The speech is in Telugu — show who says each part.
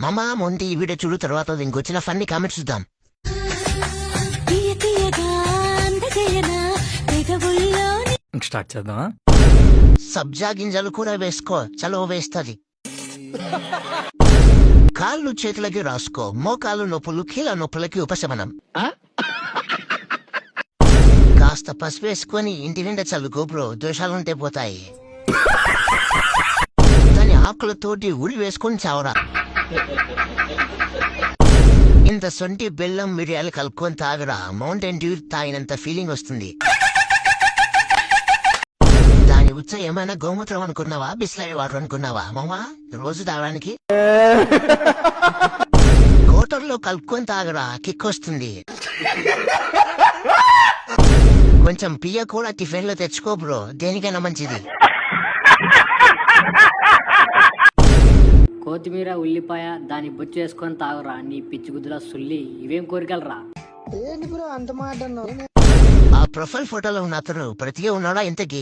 Speaker 1: మామా మొంటి ఈ వీడియో చూడు, తర్వాత దీనికి వచ్చిన ఫన్నీ కామెంట్స్ చూద్దాం.
Speaker 2: స్టార్ట్ చేద్దామా?
Speaker 1: సబ్జా గింజలు కూడా వేసుకో, చలో వేస్తది. కాళ్ళు చేతులకి రాసుకో, మోకాలు నొప్పులు కీళ్ళ నొప్పులకి ఉపశమనం. కాస్త పసుపు వేసుకొని ఇంటి నిండా చల్లుకో బ్రో, దోషాలుంటే పోతాయి. దాని ఆకులతోటి ఉరి వేసుకొని చావరా. ఇంత సొంటి బెల్లం మిరియాలు కలుపుకొని తాగరా, మౌంటైన్ డ్యూ తాగినంత ఫీలింగ్ వస్తుంది. దాని ఉచ్చ ఏమైనా గోమూత్రం అనుకున్నావా, బిస్లరీ వాటర్ అనుకున్నావా మామా రోజు తాగడానికి? కోటర్లో కలుపుకొని తాగరా, కిక్ వస్తుంది. కొంచెం పియ్య కూడా టిఫిన్ లో తెచ్చుకో బ్రో, దేనికైనా మంచిది.
Speaker 3: కొత్తిమీర ఉల్లిపాయ దాని బొచ్చు వేసుకొని తాగురా, నీ పిచ్చి గుద్దుల సుల్లి. ఇవేం కోరికలరా?
Speaker 1: ఆ ప్రొఫైల్ ఫోటోలో ఉన్న అతను ప్రతిగా ఉన్నాడా ఇంతకీ?